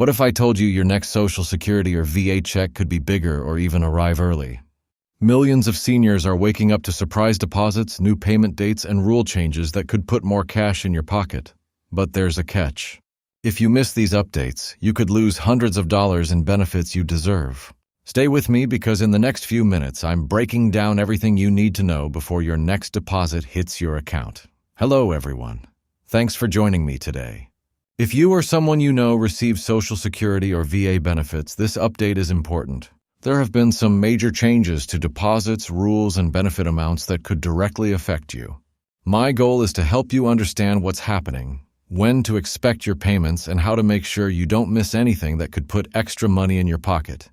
What if I told you your next Social Security or VA check could be bigger or even arrive early? Millions of seniors are waking up to surprise deposits, new payment dates, and rule changes that could put more cash in your pocket. But there's a catch. If you miss these updates, you could lose hundreds of dollars in benefits you deserve. Stay with me because in the next few minutes, I'm breaking down everything you need to know before your next deposit hits your account. Hello, everyone. Thanks for joining me today. If you or someone you know receives Social Security or VA benefits, this update is important. There have been some major changes to deposits, rules, and benefit amounts that could directly affect you. My goal is to help you understand what's happening, when to expect your payments, and how to make sure you don't miss anything that could put extra money in your pocket.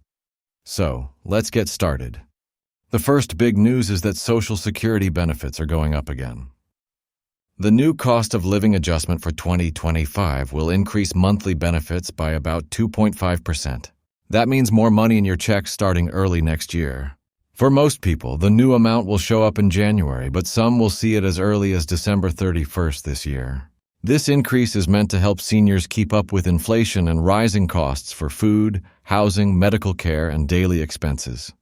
So, let's get started. The first big news is that Social Security benefits are going up again. The new cost of living adjustment for 2025 will increase monthly benefits by about 2.5%. That means more money in your check starting early next year. For most people, the new amount will show up in January, but some will see it as early as December 31st this year. This increase is meant to help seniors keep up with inflation and rising costs for food, housing, medical care, and daily expenses.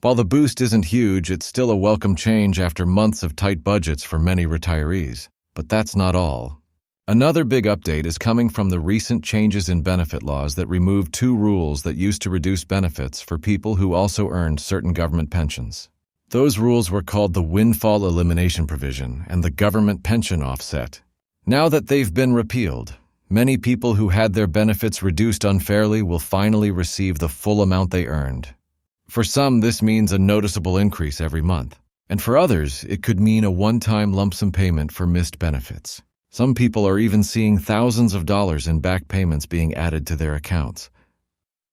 While the boost isn't huge, it's still a welcome change after months of tight budgets for many retirees. But that's not all. Another big update is coming from the recent changes in benefit laws that removed two rules that used to reduce benefits for people who also earned certain government pensions. Those rules were called the windfall elimination provision and the government pension offset. Now that they've been repealed, many people who had their benefits reduced unfairly will finally receive the full amount they earned. For some, this means a noticeable increase every month, and for others, it could mean a one-time lump sum payment for missed benefits. Some people are even seeing thousands of dollars in back payments being added to their accounts.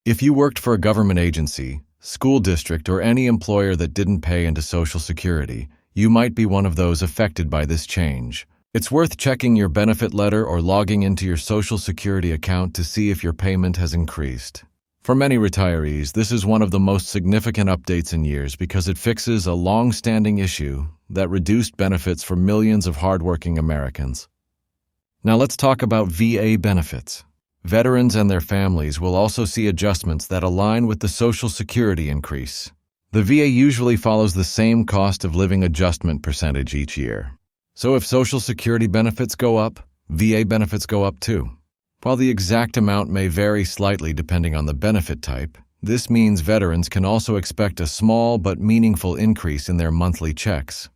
If you worked for a government agency, school district, or any employer that didn't pay into Social Security, you might be one of those affected by this change. It's worth checking your benefit letter or logging into your Social Security account to see if your payment has increased. For many retirees, this is one of the most significant updates in years because it fixes a long-standing issue that reduced benefits for millions of hardworking Americans. Now let's talk about VA benefits. Veterans and their families will also see adjustments that align with the Social Security increase. The VA usually follows the same cost of living adjustment percentage each year. So if Social Security benefits go up, VA benefits go up too. While the exact amount may vary slightly depending on the benefit type, this means veterans can also expect a small but meaningful increase in their monthly checks.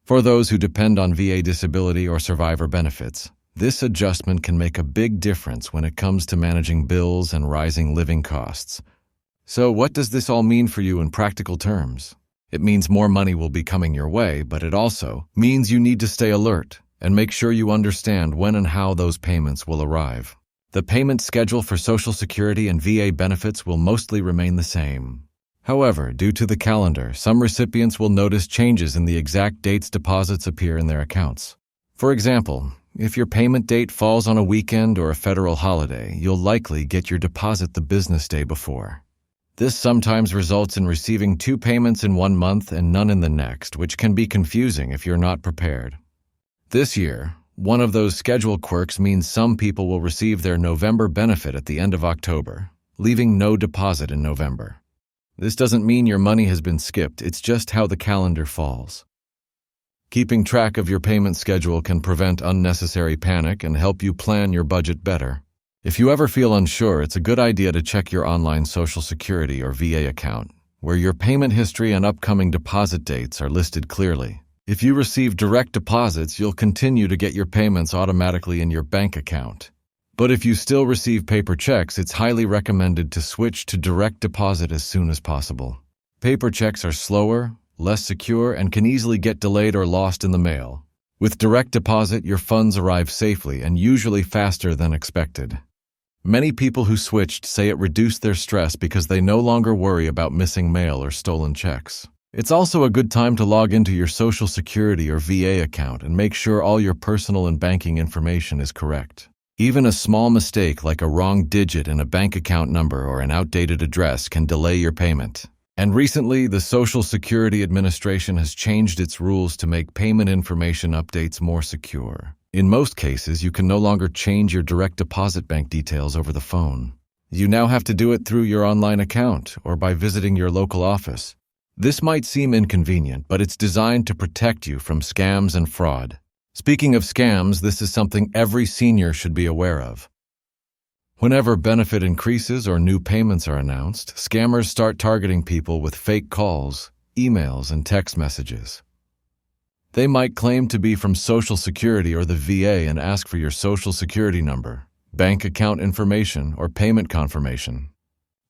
For those who depend on VA disability or survivor benefits, this adjustment can make a big difference when it comes to managing bills and rising living costs. So what does this all mean for you in practical terms? It means more money will be coming your way, but it also means you need to stay alert and make sure you understand when and how those payments will arrive. The payment schedule for Social Security and VA benefits will mostly remain the same. However, due to the calendar, some recipients will notice changes in the exact dates deposits appear in their accounts. For example, if your payment date falls on a weekend or a federal holiday, you'll likely get your deposit the business day before. This sometimes results in receiving two payments in one month and none in the next, which can be confusing if you're not prepared. This year, one of those schedule quirks means some people will receive their November benefit at the end of October, leaving no deposit in November. This doesn't mean your money has been skipped, it's just how the calendar falls. Keeping track of your payment schedule can prevent unnecessary panic and help you plan your budget better. If you ever feel unsure, it's a good idea to check your online Social Security or VA account, where your payment history and upcoming deposit dates are listed clearly. If you receive direct deposits, you'll continue to get your payments automatically in your bank account. But if you still receive paper checks, it's highly recommended to switch to direct deposit as soon as possible. Paper checks are slower, less secure, and can easily get delayed or lost in the mail. With direct deposit, your funds arrive safely and usually faster than expected. Many people who switched say it reduced their stress because they no longer worry about missing mail or stolen checks. It's also a good time to log into your Social Security or VA account and make sure all your personal and banking information is correct. Even a small mistake like a wrong digit in a bank account number or an outdated address can delay your payment. And recently, the Social Security Administration has changed its rules to make payment information updates more secure. In most cases, you can no longer change your direct deposit bank details over the phone. You now have to do it through your online account or by visiting your local office. This might seem inconvenient, but it's designed to protect you from scams and fraud. Speaking of scams, this is something every senior should be aware of. Whenever benefit increases or new payments are announced, scammers start targeting people with fake calls, emails, and text messages. They might claim to be from Social Security or the VA and ask for your Social Security number, bank account information, or payment confirmation.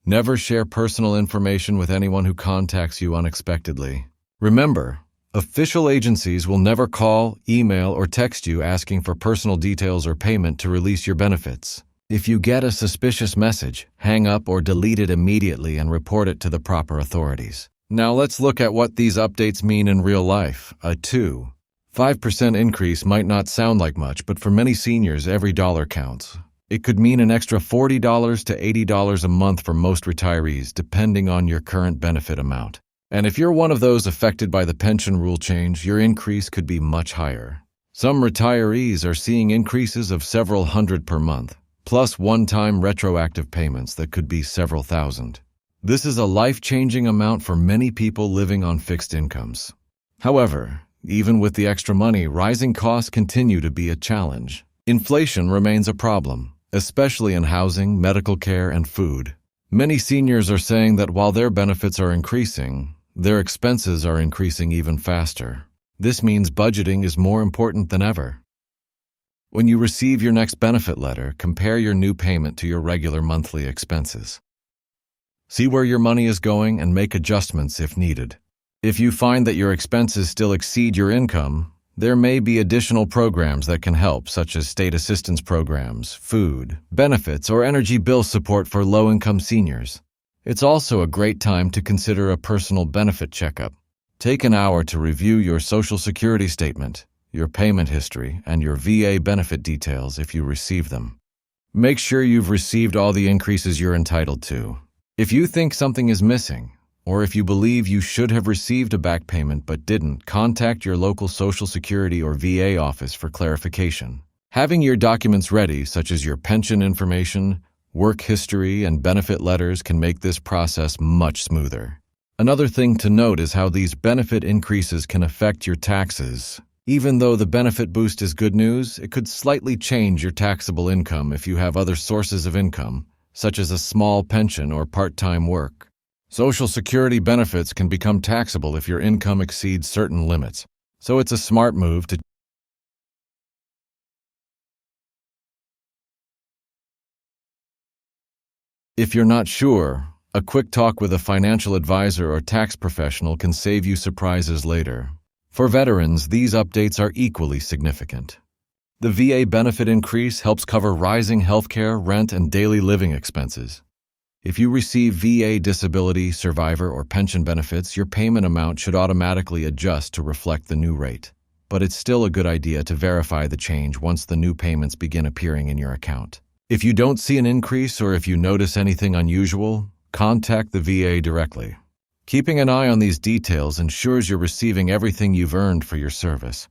Never share personal information with anyone who contacts you unexpectedly. Remember, official agencies will never call, email, or text you asking for personal details or payment to release your benefits. If you get a suspicious message, hang up or delete it immediately and report it to the proper authorities. Now let's look at what these updates mean in real life. A 2.5% increase might not sound like much, but for many seniors, every dollar counts. It could mean an extra $40 to $80 a month for most retirees, depending on your current benefit amount. And if you're one of those affected by the pension rule change, your increase could be much higher. Some retirees are seeing increases of several hundred per month, plus one-time retroactive payments that could be several thousand. This is a life-changing amount for many people living on fixed incomes. However, even with the extra money, rising costs continue to be a challenge. Inflation remains a problem, especially in housing, medical care, and food. Many seniors are saying that while their benefits are increasing, their expenses are increasing even faster. This means budgeting is more important than ever. When you receive your next benefit letter, compare your new payment to your regular monthly expenses. See where your money is going and make adjustments if needed. If you find that your expenses still exceed your income, there may be additional programs that can help, such as state assistance programs, food, benefits, or energy bill support for low-income seniors. It's also a great time to consider a personal benefit checkup. Take an hour to review your Social Security statement, your payment history, and your VA benefit details if you receive them. Make sure you've received all the increases you're entitled to. If you think something is missing, or if you believe you should have received a back payment but didn't, contact your local Social Security or VA office for clarification. Having your documents ready, such as your pension information, work history, and benefit letters, can make this process much smoother. Another thing to note is how these benefit increases can affect your taxes. Even though the benefit boost is good news, it could slightly change your taxable income if you have other sources of income, such as a small pension or part-time work. Social Security benefits can become taxable if your income exceeds certain limits, so it's a smart move to If you're not sure, a quick talk with a financial advisor or tax professional can save you surprises later. For veterans, these updates are equally significant. The VA benefit increase helps cover rising healthcare, rent, and daily living expenses. If you receive VA disability, survivor, or pension benefits, your payment amount should automatically adjust to reflect the new rate. But it's still a good idea to verify the change once the new payments begin appearing in your account. If you don't see an increase or if you notice anything unusual, contact the VA directly. Keeping an eye on these details ensures you're receiving everything you've earned for your service.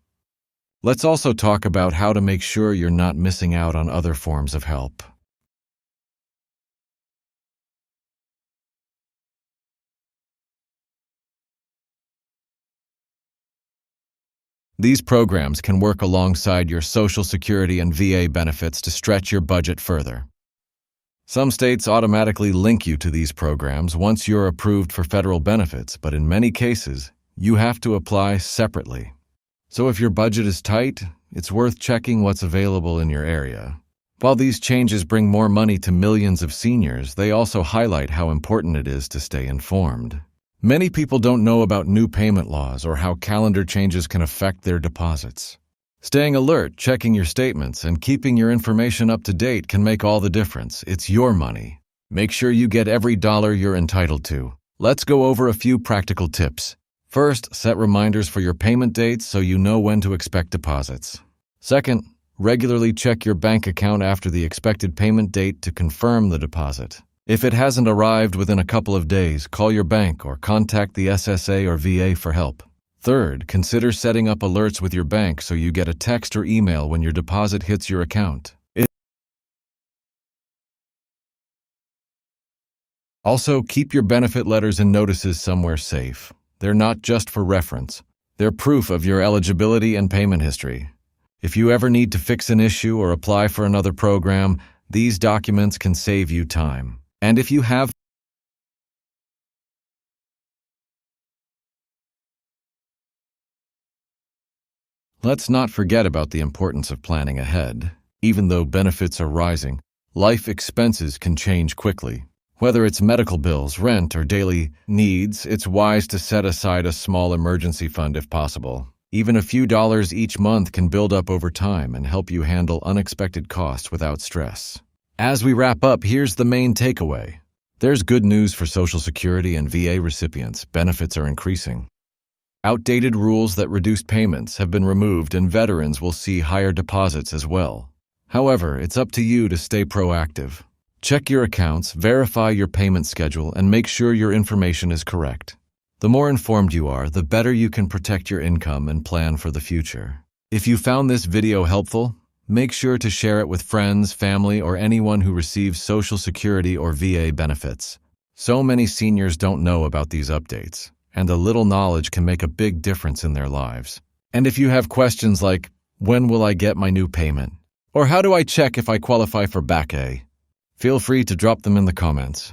Let's also talk about how to make sure you're not missing out on other forms of help. These programs can work alongside your Social Security and VA benefits to stretch your budget further. Some states automatically link you to these programs once you're approved for federal benefits, but in many cases, you have to apply separately. So if your budget is tight, it's worth checking what's available in your area. While these changes bring more money to millions of seniors, they also highlight how important it is to stay informed. Many people don't know about new payment laws or how calendar changes can affect their deposits. Staying alert, checking your statements, and keeping your information up to date can make all the difference. It's your money. Make sure you get every dollar you're entitled to. Let's go over a few practical tips. First, set reminders for your payment dates so you know when to expect deposits. Second, regularly check your bank account after the expected payment date to confirm the deposit. If it hasn't arrived within a couple of days, call your bank or contact the SSA or VA for help. Third, consider setting up alerts with your bank so you get a text or email when your deposit hits your account. Also, keep your benefit letters and notices somewhere safe. They're not just for reference. They're proof of your eligibility and payment history. If you ever need to fix an issue or apply for another program, these documents can save you time. And if you have Let's not forget about the importance of planning ahead. Even though benefits are rising, life expenses can change quickly. Whether it's medical bills, rent, or daily needs, it's wise to set aside a small emergency fund if possible. Even a few dollars each month can build up over time and help you handle unexpected costs without stress. As we wrap up, here's the main takeaway. There's good news for Social Security and VA recipients. Benefits are increasing. Outdated rules that reduced payments have been removed, and veterans will see higher deposits as well. However, it's up to you to stay proactive. Check your accounts, verify your payment schedule, and make sure your information is correct. The more informed you are, the better you can protect your income and plan for the future. If you found this video helpful, make sure to share it with friends, family, or anyone who receives Social Security or VA benefits. So many seniors don't know about these updates, and a little knowledge can make a big difference in their lives. And if you have questions like, when will I get my new payment? Or how do I check if I qualify for back pay? Feel free to drop them in the comments.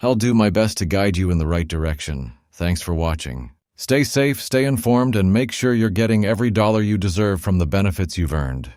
I'll do my best to guide you in the right direction. Thanks for watching. Stay safe, stay informed, and make sure you're getting every dollar you deserve from the benefits you've earned.